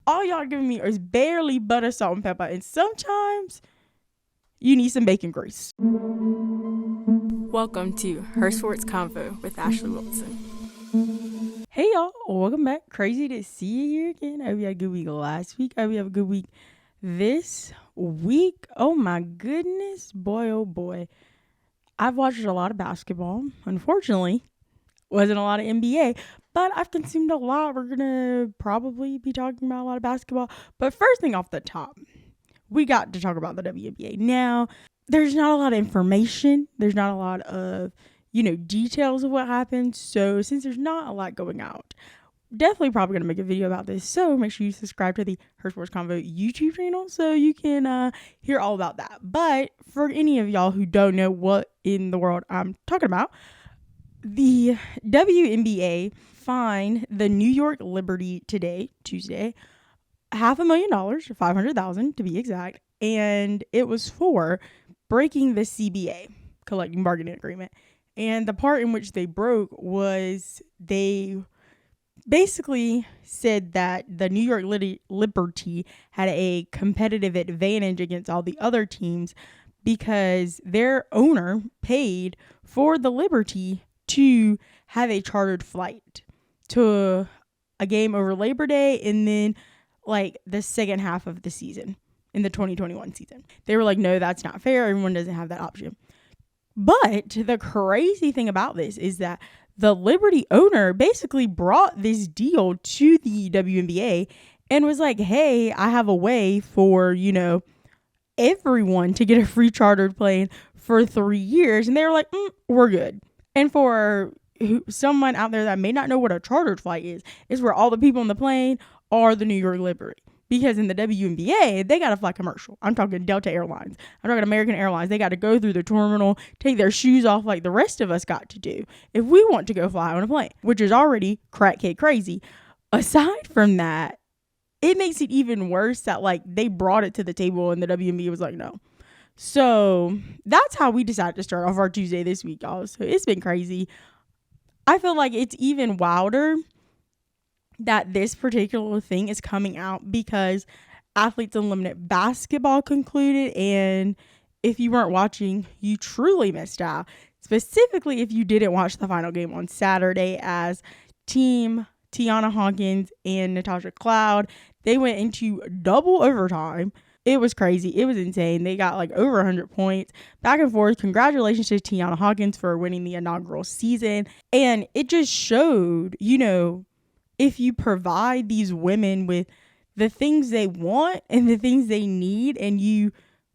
all y'all giving me is barely butter, salt, and pepper. And sometimes you need some bacon grease. Welcome to Her Sports Convo with Ashleigh Wilson. Hey y'all, welcome back. Crazy to see you here again. I hope you had a good week last week. I hope you have a good week this week. Oh my goodness, boy, oh boy. I've watched a lot of basketball. Unfortunately, wasn't a lot of NBA, but I've consumed a lot. We're going to probably be talking about a lot of basketball. But first thing off the top, we got to talk about the WNBA. Now, there's not a lot of information. There's not a lot of, details of what happened. So since there's not a lot going out, definitely probably going to make a video about this. So make sure you subscribe to the Her Sports Convo YouTube channel so you can hear all about that. But for any of y'all who don't know what in the world I'm talking about, the WNBA fined the New York Liberty today, Tuesday, $500,000, $500,000 to be exact. And it was for breaking the CBA, collective bargaining agreement. And the part in which they broke was they basically said that the New York Liberty had a competitive advantage against all the other teams because their owner paid for the Liberty to have a chartered flight to a game over Labor Day and then the second half of the season in the 2021 season. They were like, no, that's not fair. Everyone doesn't have that option. But the crazy thing about this is that the Liberty owner basically brought this deal to the WNBA and was like, hey, I have a way for, everyone to get a free chartered plane for 3 years. And they were like, we're good. And for someone out there that may not know what a chartered flight is where all the people on the plane are the New York Liberty. Because in the WNBA, they got to fly commercial. I'm talking Delta Airlines. I'm talking American Airlines. They got to go through the terminal, take their shoes off like the rest of us got to do if we want to go fly on a plane, which is already crackhead crazy. Aside from that, it makes it even worse that they brought it to the table and the WNBA was like, no. So that's how we decided to start off our Tuesday this week, y'all. So it's been crazy. I feel like it's even wilder that this particular thing is coming out because Athletes Unlimited basketball concluded, and if you weren't watching, you truly missed out. Specifically, if you didn't watch the final game on Saturday, as Team Tiana Hawkins and Natasha Cloud, they went into double overtime. It was crazy. It was insane. They got over 100 points back and forth. Congratulations to Tiana Hawkins for winning the inaugural season. And it just showed, if you provide these women with the things they want and the things they need, and you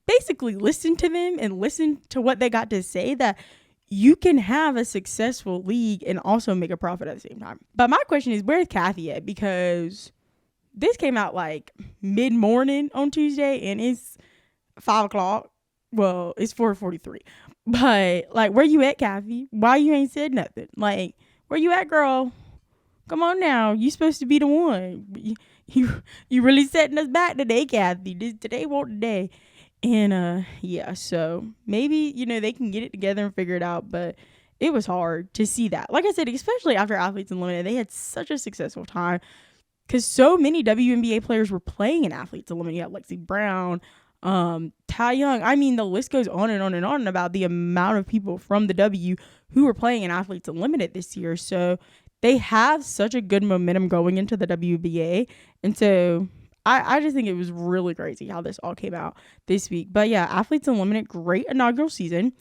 basically listen to them and listen to what they got to say, that you can have a successful league and also make a profit at the same time. But my question is, where's Kathy at? Because this came out mid-morning on Tuesday and it's 5 o'clock. Well, it's 4:43. But where you at, Kathy? Why you ain't said nothing? Where you at, girl? Come on now. You supposed to be the one. You really setting us back today, Kathy. Today won't today. And so maybe, they can get it together and figure it out. But it was hard to see that. Like I said, especially after Athletes Unlimited, they had such a successful time because so many WNBA players were playing in Athletes Unlimited. You had Lexi Brown, Ty Young. I mean, the list goes on and on and on about the amount of people from the W who were playing in Athletes Unlimited this year. So they have such a good momentum going into the WNBA. And so I just think it was really crazy how this all came out this week. But yeah, Athletes Unlimited, great inaugural season.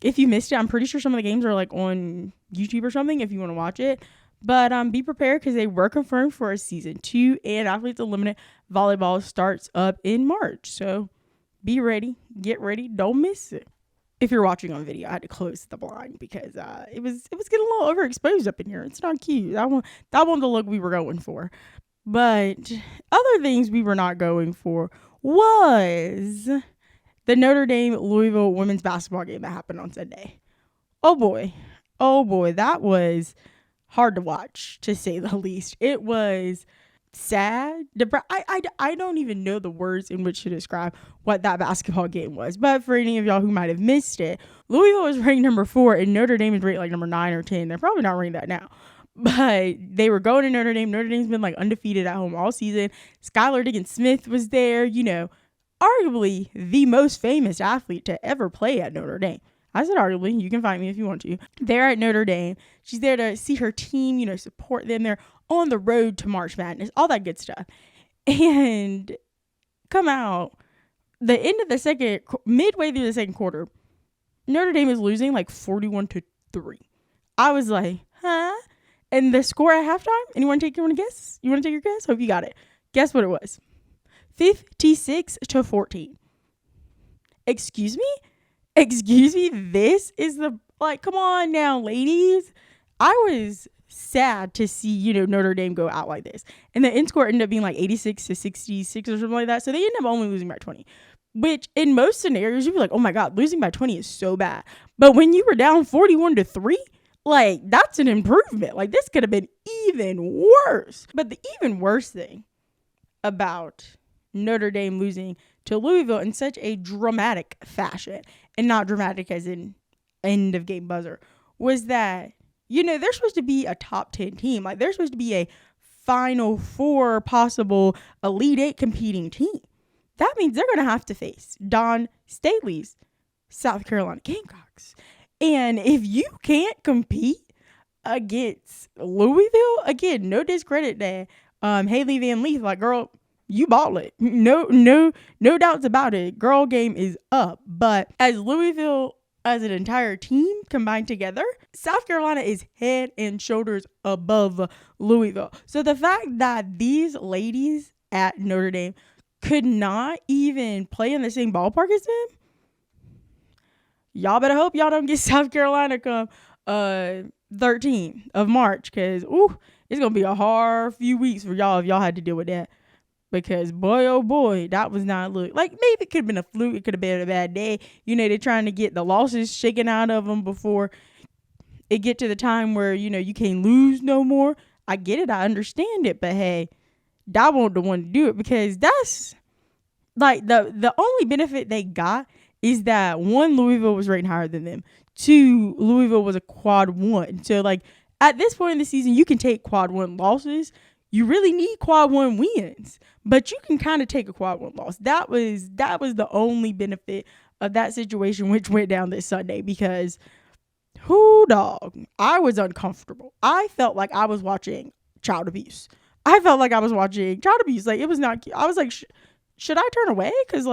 If you missed it, I'm pretty sure some of the games are on YouTube or something if you want to watch it. But be prepared because they were confirmed for a season 2, and Athletes Unlimited volleyball starts up in March. So be ready, get ready, don't miss it. If you're watching on video, I had to close the blind because it was getting a little overexposed up in here. It's not cute. That wasn't the look we were going for. But other things we were not going for was the Notre Dame Louisville women's basketball game that happened on Sunday. Oh boy, that was hard to watch, to say the least. It was sad. I don't even know the words in which to describe what that basketball game was. But for any of y'all who might have missed it, Louisville was ranked number 4 and Notre Dame is ranked number 9 or 10. They're probably not ranked that now. But they were going to Notre Dame. Notre Dame's been like undefeated at home all season. Skylar Diggins-Smith was there, arguably the most famous athlete to ever play at Notre Dame. I said arguably. You can find me if you want to. They're at Notre Dame. She's there to see her team, support them. They're on the road to March Madness, all that good stuff. And come out the end of the second, midway through the second quarter, Notre Dame is losing like 41-3. I was like, huh? And the score at halftime, you want to take your guess? You want to take your guess? Hope you got it. Guess what it was? 56-14. Excuse me? This is come on now, ladies. I was sad to see, Notre Dame go out like this. And the end score ended up being like 86-66 or something like that. So they ended up only losing by 20. Which in most scenarios, you'd be like, oh my God, losing by 20 is so bad. But when you were down 41-3, that's an improvement. This could have been even worse. But the even worse thing about Notre Dame losing to Louisville in such a dramatic fashion, and not dramatic as in end of game buzzer, was that, they're supposed to be a top 10 team. They're supposed to be a Final Four, possible Elite Eight competing team. That means they're going to have to face Dawn Staley's South Carolina Gamecocks. And if you can't compete against Louisville, again, no discredit to Haley Van Leaf, girl, you ball it. No doubts about it. Girl game is up. But as Louisville, as an entire team combined together, South Carolina is head and shoulders above Louisville. So the fact that these ladies at Notre Dame could not even play in the same ballpark as them, y'all better hope y'all don't get South Carolina come 13th of March, because it's gonna be a hard few weeks for y'all if y'all had to deal with that. Because boy, oh boy, that was not maybe it could have been a fluke, it could have been a bad day. They're trying to get the losses shaken out of them before it get to the time where you can't lose no more. I get it, I understand it, but hey, I won't the one to do it, because that's the only benefit they got is that one, Louisville was ranked higher than them. Two, Louisville was a quad one. So at this point in the season, you can take quad one losses. You really need quad one wins, but you can kind of take a quad one loss. That was the only benefit of that situation, which went down this Sunday, because I was uncomfortable. I felt like I was watching child abuse. It was not cute. I was like, should I turn away? Because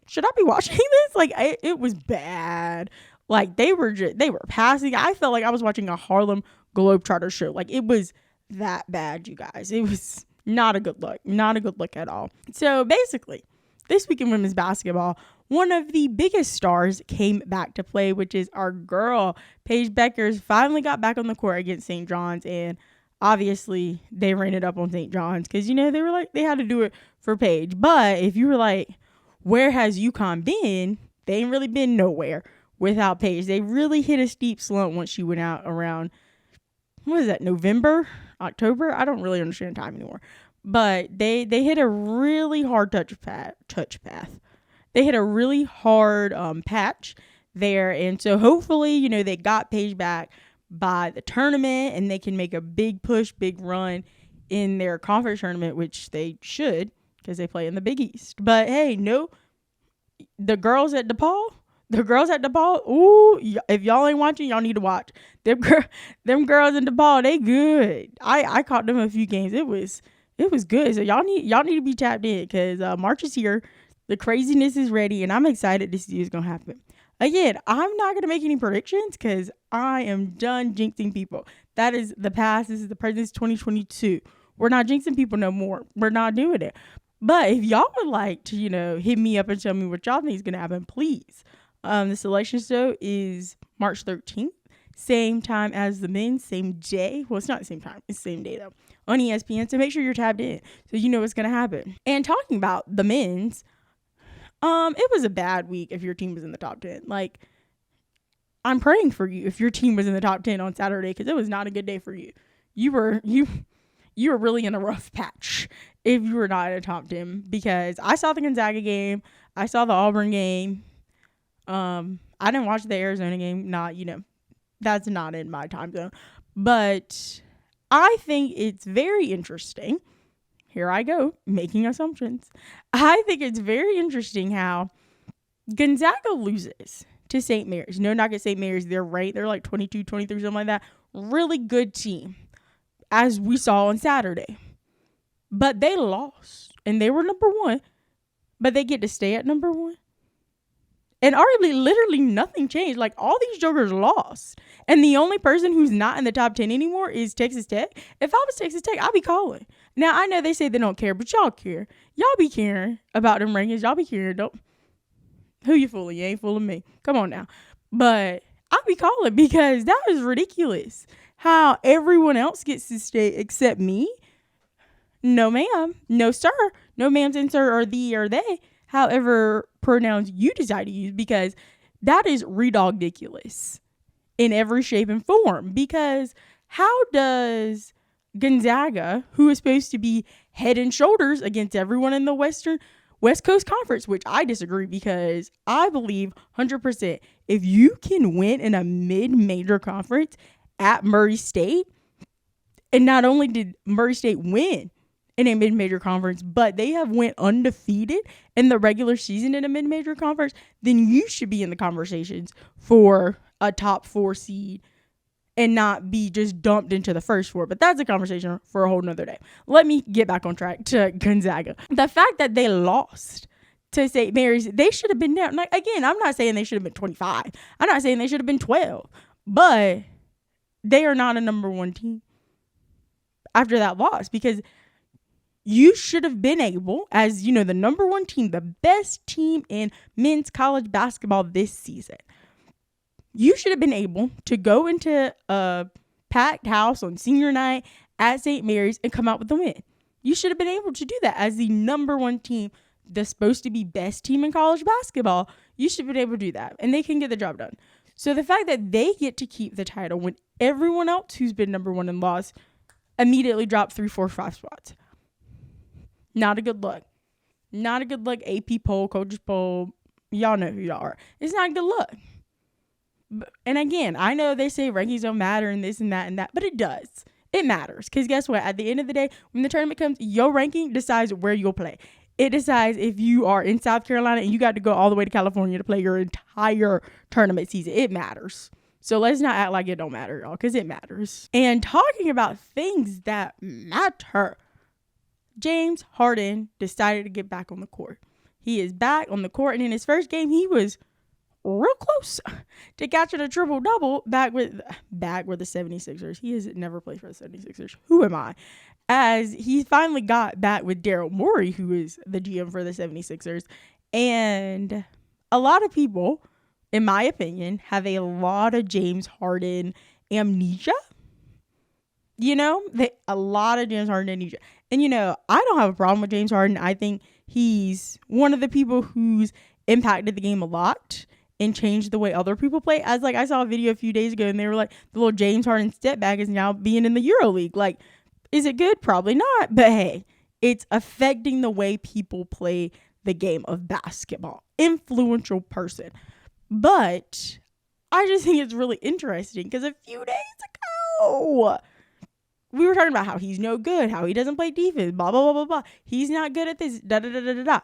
should I be watching this? It was bad. They were passing. I felt like I was watching a Harlem Globetrotter show. It was that bad, you guys. It was not a good look at all. So basically, this week in women's basketball, one of the biggest stars came back to play, which is our girl Paige Beckers. Finally got back on the court against St. John's, and obviously they ran it up on St. John's, because they had to do it for Paige. But if you were where has UConn been, they ain't really been nowhere without Paige. They really hit a steep slump once she went out around, what is that, November, October? I don't really understand time anymore. But they hit a really hard touch path. They hit a really hard patch there. And so hopefully, they got Paige back by the tournament, and they can make a big push, big run in their conference tournament, which they should, because they play in the Big East. But hey, no, the girls at DePaul, ooh, if y'all ain't watching, y'all need to watch. Them girls in DePaul, they good. I caught them a few games. It was good. So y'all need to be tapped in, because March is here. The craziness is ready, and I'm excited to see what's gonna happen. Again, I'm not gonna make any predictions, because I am done jinxing people. That is the past. This is the present. It's 2022. We're not jinxing people no more. We're not doing it. But if y'all would like to, hit me up and tell me what y'all think is gonna happen, please. The selection show is March 13th. Same time as the men, same day. Well, it's not the same time. It's the same day, though. On ESPN. So make sure you're tapped in, so you know what's going to happen. And talking about the men's, it was a bad week if your team was in the top 10. I'm praying for you if your team was in the top 10 on Saturday, because it was not a good day for you. You were really in a rough patch if you were not in a top 10, because I saw the Gonzaga game. I saw the Auburn game. I didn't watch the Arizona game. That's not in my time zone. But I think it's very interesting. Here I go, making assumptions. I think it's very interesting how Gonzaga loses to St. Mary's. No knock at St. Mary's. They're right. They're like 22, 23, something like that. Really good team, as we saw on Saturday. But they lost, and they were number one. But they get to stay at number one. And arguably, literally nothing changed. Like, all these jokers lost. And the only person who's not in the top 10 anymore is Texas Tech. If I was Texas Tech, I'd be calling. Now, I know they say they don't care, but y'all care. Y'all be caring about them rankings. Y'all be caring. Don't. Who you fooling? You ain't fooling me. Come on now. But I'd be calling because that was ridiculous. How everyone else gets to stay except me. No, ma'am. No, sir. No, ma'ams and sir or thee or they. However pronouns you decide to use, because that is ridiculous in every shape and form. Because how does Gonzaga, who is supposed to be head and shoulders against everyone in the West Coast Conference, which I disagree, because I believe 100% if you can win in a mid-major conference at Murray State, and not only did Murray State win in a mid-major conference, but they have went undefeated in the regular season in a mid-major conference, then you should be in the conversations for a top 4 seed and not be just dumped into the first 4. But that's a conversation for a whole nother day. Let me get back on track to Gonzaga. The fact that they lost to St. Mary's, they should have been down. Like, again, I'm not saying they should have been 25. I'm not saying they should have been 12. But they are not a number 1 team after that loss, because you should have been able, as you know, the number 1 team, the best team in men's college basketball this season, you should have been able to go into a packed house on senior night at St. Mary's and come out with the win. You should have been able to do that as the number 1 team, the supposed to be best team in college basketball. You should have been able to do that, and they can get the job done. So the fact that they get to keep the title when everyone else who's been number 1 and lost immediately dropped 3, 4, 5 spots. Not a good look. Not a good look. AP poll, coaches poll. Y'all know who y'all are. It's not a good look. And again, I know they say rankings don't matter and this and that, but it does. It matters. Because guess what? At the end of the day, when the tournament comes, your ranking decides where you'll play. It decides if you are in South Carolina and you got to go all the way to California to play your entire tournament season. It matters. So let's not act like it don't matter, y'all, because it matters. And talking about things that matter, James Harden decided to get back on the court. He is back on the court, and in his first game, he was real close to catching a triple-double back with the 76ers. He has never played for the 76ers. Who am I? As he finally got back with Daryl Morey, who is the GM for the 76ers. And a lot of people, in my opinion, have a lot of James Harden amnesia. You know, a lot of James Harden amnesia. And, you know, I don't have a problem with James Harden. I think he's one of the people who's impacted the game a lot and changed the way other people play. As, like, I saw a video a few days ago, and they were like, the little James Harden step back is now being in the EuroLeague. Like, is it good? Probably not. But, hey, it's affecting the way people play the game of basketball. Influential person. But I just think it's really interesting because a few days ago, we were talking about how he's no good, how he doesn't play defense, blah, blah, blah, blah, blah. He's not good at this, da, da, da, da, da, da.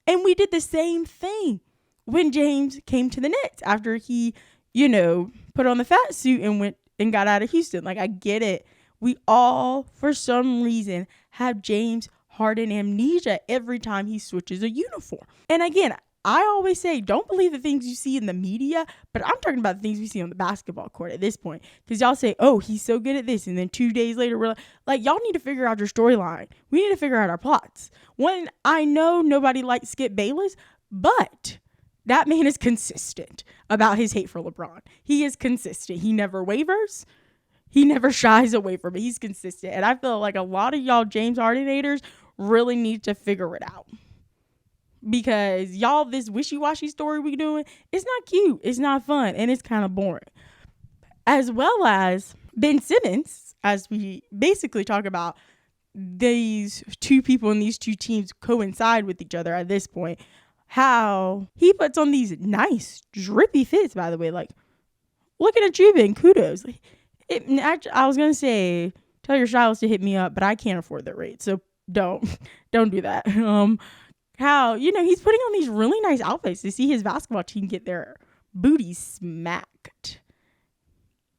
And we did the same thing when James came to the Nets after he, you know, put on the fat suit and went and got out of Houston. Like, I get it. We all, for some reason, have James Harden amnesia every time he switches a uniform. And again, I always say, don't believe the things you see in the media, but I'm talking about the things we see on the basketball court at this point. Because y'all say, oh, he's so good at this. And then 2 days later, we're like, y'all need to figure out your storyline. We need to figure out our plots. One, I know nobody likes Skip Bayless, but that man is consistent about his hate for LeBron. He is consistent. He never wavers. He never shies away from it. He's consistent. And I feel like a lot of y'all James Harden haters really need to figure it out. Because y'all, this wishy-washy story we doing, it's not cute, it's not fun, and it's kind of boring. As well as Ben Simmons, as we basically talk about these two people and these two teams coincide with each other at this point, how he puts on these nice drippy fits, by the way. Like, looking at you, Ben, kudos. Like, I was gonna say tell your stylist to hit me up, but I can't afford that rate, so don't don't do that. How he's putting on these really nice outfits to see his basketball team get their booty smacked.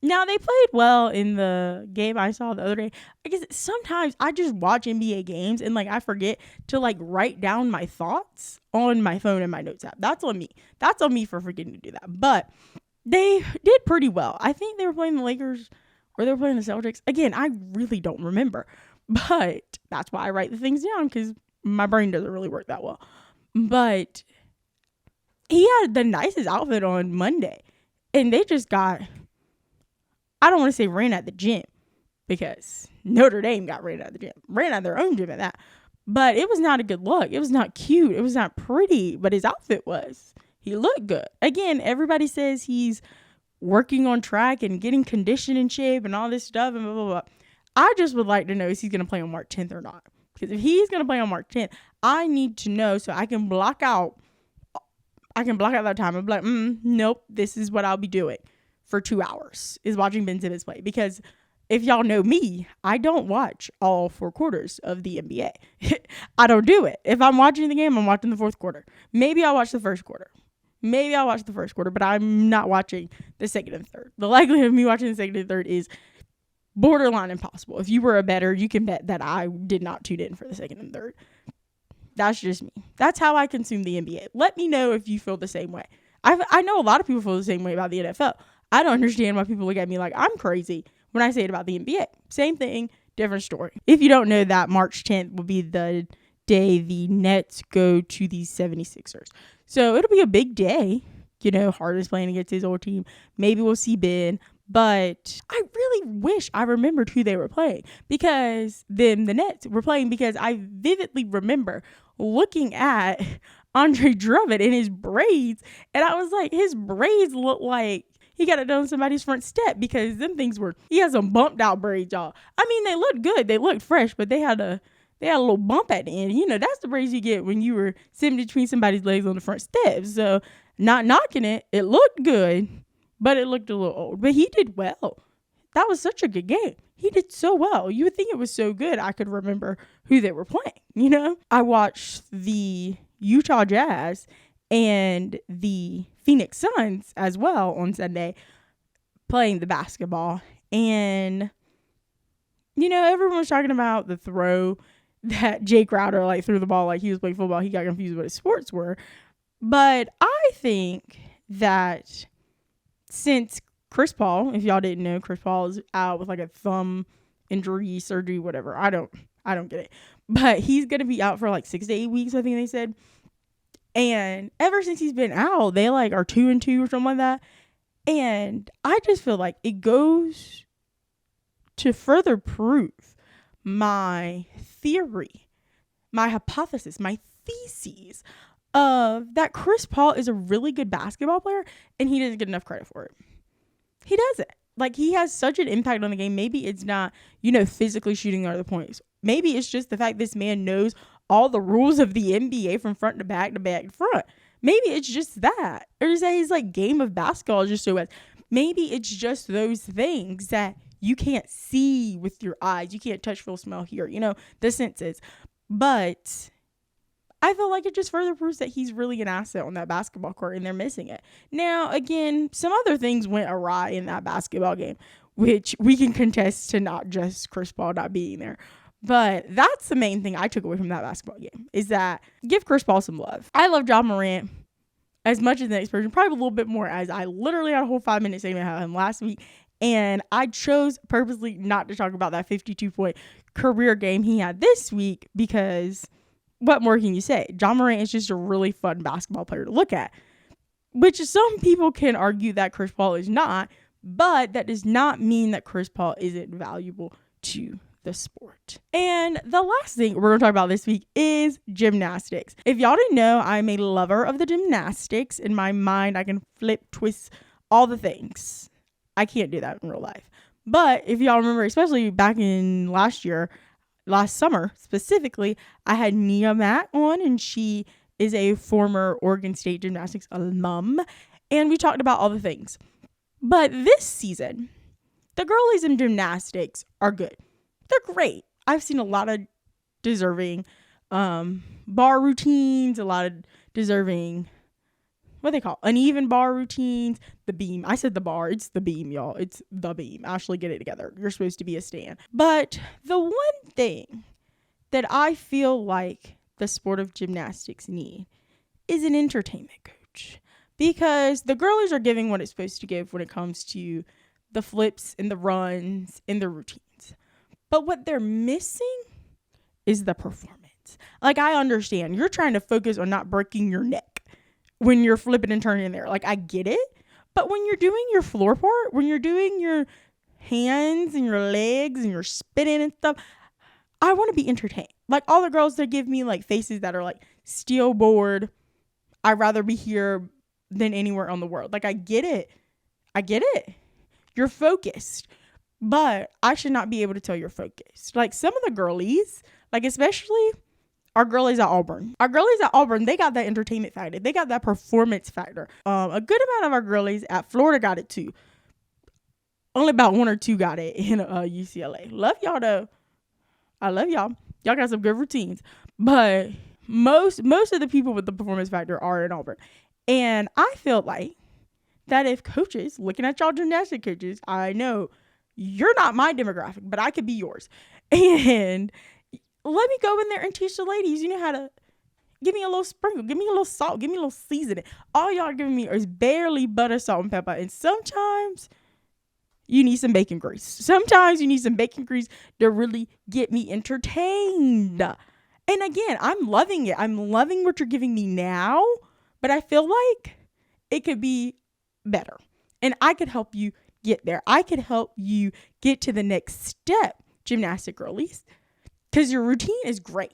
Now they played well in the game I saw the other day. I guess sometimes I just watch NBA games and I forget to write down my thoughts on my phone and my notes app. That's on me. That's on me for forgetting to do that. But they did pretty well. I think they were playing the Lakers or they were playing the Celtics. Again, I really don't remember. But that's why I write the things down, because my brain doesn't really work that well. But he had the nicest outfit on Monday. And they just got, I don't want to say ran at the gym, because Notre Dame got ran at the gym. Ran at their own gym at that. But it was not a good look. It was not cute. It was not pretty. But his outfit was. He looked good. Again, everybody says he's working on track and getting conditioned in shape and all this stuff and blah, blah, blah. I just would like to know if he's going to play on March 10th or not. Because if he's going to play on March 10th, I need to know so I can block out that time and be like, nope, this is what I'll be doing for 2 hours, is watching Ben Simmons play. Because if y'all know me, I don't watch all 4 quarters of the NBA. I don't do it. If I'm watching the game, I'm watching the 4th quarter. Maybe I'll watch the 1st quarter. But I'm not watching the 2nd and 3rd. The likelihood of me watching the 2nd and 3rd is borderline impossible. If you were a bettor, you can bet that I did not tune in for the 2nd and 3rd. That's just me. That's how I consume the NBA. Let me know if you feel the same way. I know a lot of people feel the same way about the NFL. I don't understand why people look at me like I'm crazy when I say it about the NBA. Same thing, different story. If you don't know that, March 10th will be the day the Nets go to the 76ers. So it'll be a big day. Harden's playing against his old team. Maybe we'll see Ben. But I really wish I remembered who they were playing, because the Nets were playing, because I vividly remember looking at Andre Drummond and his braids, and I was like, his braids look like he got it done on somebody's front step, because he has some bumped out braids, y'all. I mean, they looked good. They looked fresh, but they had a little bump at the end. That's the braids you get when you were sitting between somebody's legs on the front steps. So not knocking it. It looked good. But it looked a little old. But he did well. That was such a good game. He did so well. You would think it was so good I could remember who they were playing, I watched the Utah Jazz and the Phoenix Suns as well on Sunday playing the basketball. And, everyone was talking about the throw that Jay Crowder threw the ball like he was playing football. He got confused what his sports were. But I think that since Chris Paul, if y'all didn't know, Chris Paul is out with a thumb injury, surgery, whatever. I don't get it. But he's going to be out for 6 to 8 weeks, I think they said. And ever since he's been out, they are 2-2 or something like that. And I just feel like it goes to further prove my theory, my hypothesis, my theses of that Chris Paul is a really good basketball player, and he doesn't get enough credit for it. He doesn't. He has such an impact on the game. Maybe it's not, physically shooting other points. Maybe it's just the fact this man knows all the rules of the NBA from front to back to front. Maybe it's just that. Or is that his game of basketball is just so bad. Maybe it's just those things that you can't see with your eyes. You can't touch, feel, smell, hear, the senses. But I feel like it just further proves that he's really an asset on that basketball court, and they're missing it. Now, again, some other things went awry in that basketball game, which we can contest to not just Chris Paul not being there. But that's the main thing I took away from that basketball game, is that give Chris Paul some love. I love Ja Morant as much as the next person, probably a little bit more, as I literally had a whole 5-minute segment about him last week. And I chose purposely not to talk about that 52-point career game he had this week, because what more can you say? Ja Morant is just a really fun basketball player to look at, which some people can argue that Chris Paul is not, but that does not mean that Chris Paul isn't valuable to the sport. And the last thing we're going to talk about this week is gymnastics. If y'all didn't know, I'm a lover of the gymnastics. In my mind, I can flip, twist, all the things. I can't do that in real life. But if y'all remember, especially back in last summer specifically, I had Nia Matt on, and she is a former Oregon State gymnastics alum, and we talked about all the things. But this season, the girlies in gymnastics are good. They're great. I've seen a lot of deserving bar routines, a lot of deserving, what they call uneven bar routines. The beam. I said the bar. It's the beam, y'all. It's the beam. Ashleigh, get it together. You're supposed to be a stan. But the one thing that I feel like the sport of gymnastics need is an entertainment coach. Because the girlies are giving what it's supposed to give when it comes to the flips and the runs and the routines. But what they're missing is the performance. Like, I understand. You're trying to focus on not breaking your neck when you're flipping and turning in there. Like, I get it. But when you're doing your floor part, when you're doing your hands and your legs and you're spinning and stuff, I want to be entertained. Like, all the girls that give me, like, faces that are, like, steel bored, I'd rather be here than anywhere on the world. Like, I get it. You're focused. But I should not be able to tell you're focused. Like, some of the girlies, like, especially our girlies at Auburn. Our girlies at Auburn, they got that entertainment factor. They got that performance factor. A good amount of our girlies at Florida got it too. Only about 1 or 2 got it in UCLA. Love y'all though. I love y'all. Y'all got some good routines. But most of the people with the performance factor are in Auburn. And I feel like that if coaches, looking at y'all gymnastic coaches, I know you're not my demographic, but I could be yours. And let me go in there and teach the ladies, you know, how to give me a little sprinkle, give me a little salt, give me a little seasoning. All y'all giving me is barely butter, salt, and pepper. And sometimes you need some bacon grease. Sometimes you need some bacon grease to really get me entertained. And again, I'm loving it. I'm loving what you're giving me now, but I feel like it could be better. And I could help you get there. I could help you get to the next step, gymnastic girlies. Because your routine is great,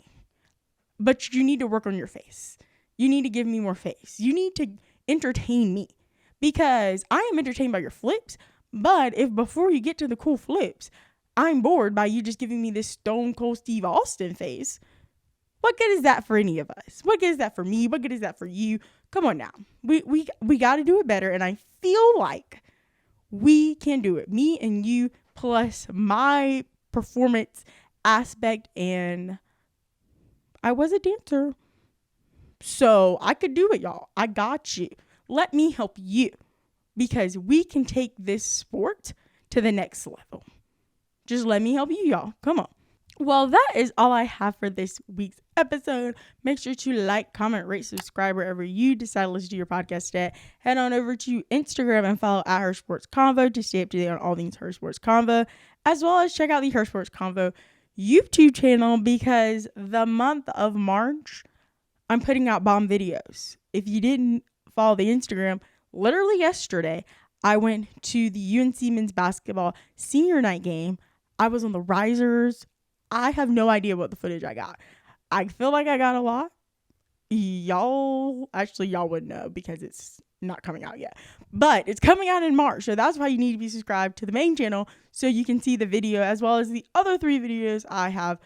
but you need to work on your face. You need to give me more face. You need to entertain me, because I am entertained by your flips. But if before you get to the cool flips, I'm bored by you just giving me this Stone Cold Steve Austin face, what good is that for any of us? What good is that for me? What good is that for you? Come on now. We got to do it better. And I feel like we can do it. Me and you plus my performance aspect, and I was a dancer, so I could do it, y'all. I got you. Let me help you, because we can take this sport to the next level. Just let me help you, y'all. Come on. Well, that is all I have for this week's episode. Make sure to like, comment, rate, subscribe wherever you decide to listen to your podcast at. Head on over to Instagram and follow at Her Sports Convo to stay up to date on all things Her Sports Convo, as well as check out the Her Sports Convo YouTube channel, because the month of March, I'm putting out bomb videos. If you didn't follow the Instagram, literally yesterday, I went to the UNC men's basketball senior night game. I was on the risers. I have no idea what the footage I got. I feel like I got a lot. Y'all wouldn't know because it's not coming out yet. But it's coming out in March. So that's why you need to be subscribed to the main channel so you can see the video as well as the other 3 videos I have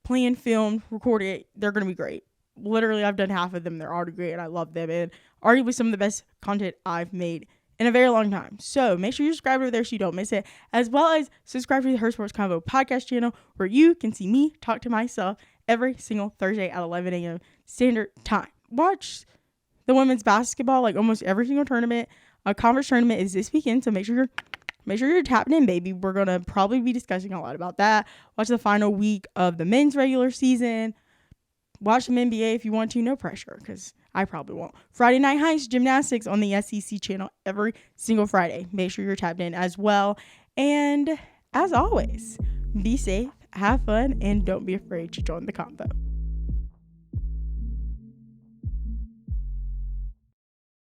planned, filmed, recorded. They're going to be great. Literally, I've done half of them. They're already great and I love them. And arguably some of the best content I've made in a very long time. So make sure you subscribe over there so you don't miss it, as well as subscribe to the Her Sports Convo podcast channel, where you can see me talk to myself every single Thursday at 11 a.m. Standard Time. Watch the women's basketball, like almost every single tournament. A conference tournament is this weekend, so make sure you're tapping in, baby. We're gonna probably be discussing a lot about that. Watch the final week of the men's regular season. Watch some NBA if you want to. No pressure, because I probably won't. Friday Night Heist Gymnastics on the SEC channel every single Friday. Make sure you're tapped in as well. And as always, be safe, have fun, and don't be afraid to join the convo.